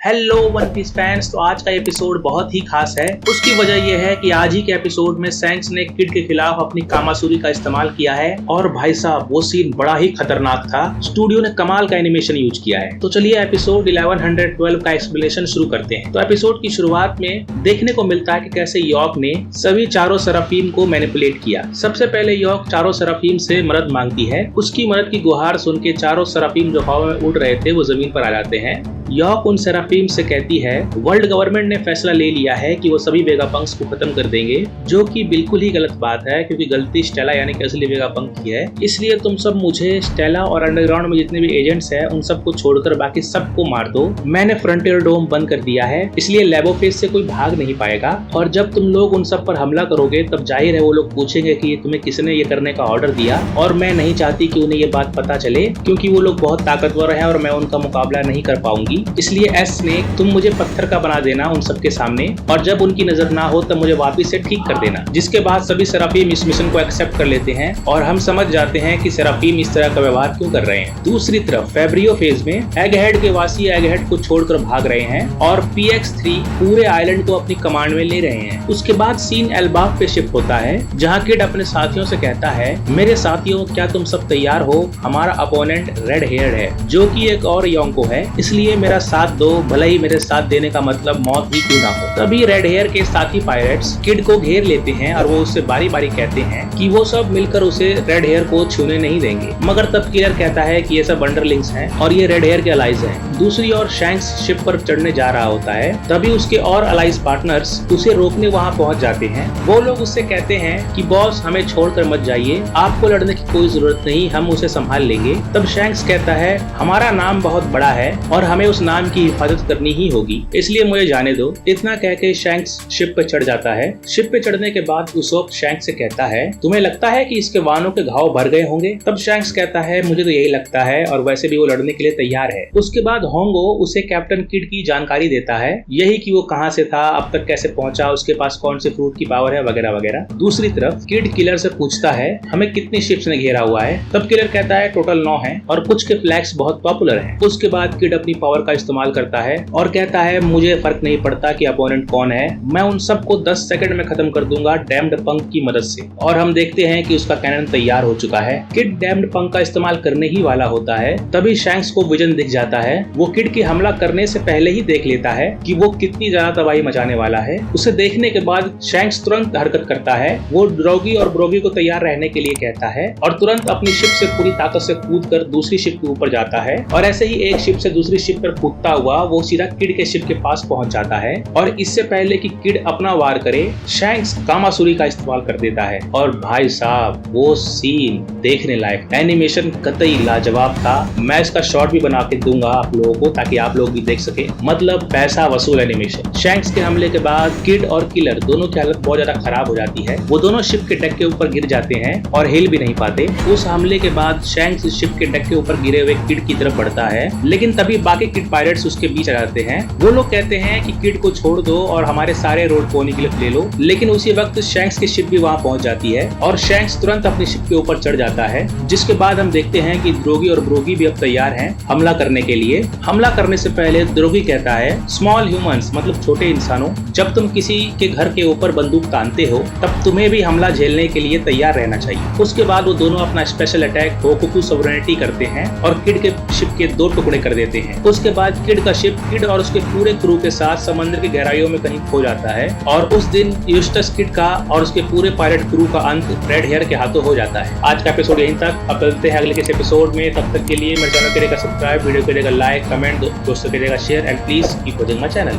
Hello one piece fans. तो आज का एपिसोड बहुत ही खास है। उसकी वजह यह है कि आज ही के एपिसोड में शैंक्स ने किड के खिलाफ अपनी कामासुरी का इस्तेमाल किया है और भाई साहब वो सीन बड़ा ही खतरनाक था। स्टूडियो ने कमाल का एनिमेशन यूज किया है। तो चलिए एपिसोड 1112 का एक्सप्लेनेशन शुरू करते हैं। तो एपिसोड की शुरुआत में देखने को मिलता है कि कैसे यॉर्क ने सभी चारों सराफीम को मैनिपुलेट किया। सबसे पहले यॉर्क चारों सराफीम से मदद मांगती है। उसकी मदद की गुहार सुन के चारों सराफीम जो हवा में उड़ रहे थे वो जमीन पर आ जाते हैं। यॉर्क उन सेराफीम से कहती है वर्ल्ड गवर्नमेंट ने फैसला ले लिया है कि वो सभी वेगापंक्स को खत्म कर देंगे, जो कि बिल्कुल ही गलत बात है क्योंकि गलती स्टेला यानी कि असली वेगापंक की है। इसलिए तुम सब मुझे स्टेला और अंडरग्राउंड में जितने भी एजेंट्स हैं उन सबको छोड़कर बाकी सबको मार दो। मैंने फ्रंटियर डोम बंद कर दिया है, इसलिए लैबोफेस से कोई भाग नहीं पाएगा। और जब तुम लोग उन सब पर हमला करोगे तब जाहिर है वो लोग पूछेंगे कि तुम्हें किसने ये करने का ऑर्डर दिया। और मैं नहीं चाहती कि उन्हें ये बात पता चले क्योंकि वो लोग बहुत ताकतवर है और मैं उनका मुकाबला नहीं कर पाऊंगी। इसलिए एस स्नेक तुम मुझे पत्थर का बना देना उन सबके सामने, और जब उनकी नजर ना हो तब मुझे वापस से ठीक कर देना। जिसके बाद सभी सेराफीम इस मिशन को एक्सेप्ट कर लेते हैं और हम समझ जाते हैं कि सेराफीम इस तरह का व्यवहार क्यों कर रहे हैं। दूसरी तरफ फेब्रियो फेज में एगहेड के वासी एगहेड को छोड़कर भाग रहे हैं और PX3 पूरे आइलैंड को अपनी कमांड में ले रहे हैं। उसके बाद सीन एल्बाफ पे शिफ्ट होता है जहाँ किड अपने साथियों से कहता है मेरे साथियों क्या तुम सब तैयार हो, हमारा अपोनेंट रेड हेयर है जो कि एक और योंको है, इसलिए मेरा साथ दो, भले ही मेरे साथ देने का मतलब मौत ही क्यों ना हो। तभी रेड हेयर के साथी पायरेट्स किड को घेर लेते हैं और वो उससे बारी बारी कहते हैं कि वो सब मिलकर उसे रेड हेयर को छूने नहीं देंगे। मगर तब किलर कहता है कि ये सब अंडरलिंग्स हैं और ये रेड हेयर के अलाइज हैं। दूसरी ओर शैंक्स शिप पर चढ़ने जा रहा होता है, तभी उसके और अलाइज पार्टनर्स उसे रोकने वहाँ पहुँच जाते हैं। वो लोग उससे कहते हैं कि बॉस हमें छोड़कर मत जाइए, आपको लड़ने की कोई जरूरत नहीं, हम उसे संभाल लेंगे। तब शैंक्स कहता है हमारा नाम बहुत बड़ा है और हमें उस नाम की हिफाजत करनी ही होगी, इसलिए मुझे जाने दो। इतना कह के शैंक्स शिप पे चढ़ जाता है। शिप पे चढ़ने के बाद उसोप शैंक्स से कहता है तुम्हें लगता है कि इसके वाहनों के घाव भर गए होंगे। तब शैंक्स कहता है मुझे तो यही लगता है और वैसे भी वो लड़ने के लिए तैयार है। उसके बाद होंगो उसे कैप्टन किड की जानकारी देता है, यही कि वो कहाँ से था, अब तक कैसे पहुंचा, उसके पास कौन से फ्रूट की पावर है वगैरह वगैरह। दूसरी तरफ किड किलर से पूछता है हमें कितनी शिप्स ने घेरा हुआ है। तब किलर कहता है टोटल 9 है और कुछ के फ्लैग्स बहुत पॉपुलर हैं। उसके बाद किड अपनी पावर का इस्तेमाल करता है और कहता है मुझे फर्क नहीं पड़ता कि अपोनेंट कौन है, मैं उन सबको 10 सेकंड में खत्म कर दूंगा डैम्ड पंक की मदद से। और हम देखते हैं कि उसका कैनन तैयार हो चुका है। किड डैम्ड पंक का इस्तेमाल करने ही वाला होता है, तभी शैंक्स को विजन दिख जाता है। वो किड के हमला करने से पहले ही देख लेता है कि वो कितनी ज्यादा तबाही मचाने वाला है। उसे देखने के बाद शैंक्स तुरंत हरकत करता है। वो ड्रॉगी और ब्रोगी को तैयार रहने के लिए कहता है और तुरंत अपनी शिप से पूरी ताकत से कूदकर दूसरी शिप के ऊपर जाता है। और ऐसे ही एक शिप से दूसरी शिप पर कूदता हुआ वो सीधा किड के शिप के पास पहुंच जाता है। और इससे पहले कि किड अपना वार करे शैंक्स कामासुरी का इस्तेमाल कर देता है। और भाई साहब वो सीन देखने लायक, एनिमेशन कतई लाजवाब था। मैं इसका शॉर्ट भी बना के दूंगा आप लोगों को ताकि आप लोग भी देख सके, मतलब पैसा वसूल एनिमेशन। शैंक्स के हमले के बाद किड और किलर दोनों की हालत बहुत ज्यादा खराब हो जाती है। वो दोनों शिप के डेक के ऊपर गिर जाते हैं और हिल भी नहीं पाते। उस हमले के बाद शैंक्स शिप के डेक के ऊपर गिरे हुए किड की तरफ बढ़ता है, लेकिन तभी बाकी किड पायरेट्स उसके बीच आ जाते हैं। वो लोग कहते हैं कि किड को छोड़ दो और हमारे सारे रोड पोनी के लिए ले लो, लेकिन उसी वक्त शैंक्स की शिप भी वहां पहुंच जाती है और शैंक्स तुरंत अपनी शिप के ऊपर चढ़ जाता है। जिसके बाद हम देखते हैं कि द्रोगी और ब्रोगी भी अब तैयार हैं हमला करने के लिए। हमला करने से पहले द्रोगी कहता है स्मॉल ह्यूमंस मतलब छोटे इंसानों, जब तुम किसी के घर के ऊपर बंदूक तानते हो तब तुम्हें भी हमला झेलने के लिए तैयार रहना चाहिए। उसके बाद वो दोनों अपना स्पेशल अटैक होकुकु सोवरेनिटी करते हैं और किड के शिप के 2 टुकड़े कर देते हैं। उसके बाद किड का शिप किड और उसके पूरे क्रू के साथ समुद्र की गहराइयों में कहीं खो जाता है और उस दिन यूस्टस किड का और उसके पूरे पायलट क्रू का अंत रेड हेयर के हाथों हो जाता है। आज का एपिसोड यहीं तक, अब मिलते हैं अगले किसी एपिसोड में। तब तक के लिए मेरे चैनल करेगा सब्सक्राइब, वीडियो करेगा लाइक, कमेंट, दोस्तों करेगा share and please keep watching my channel.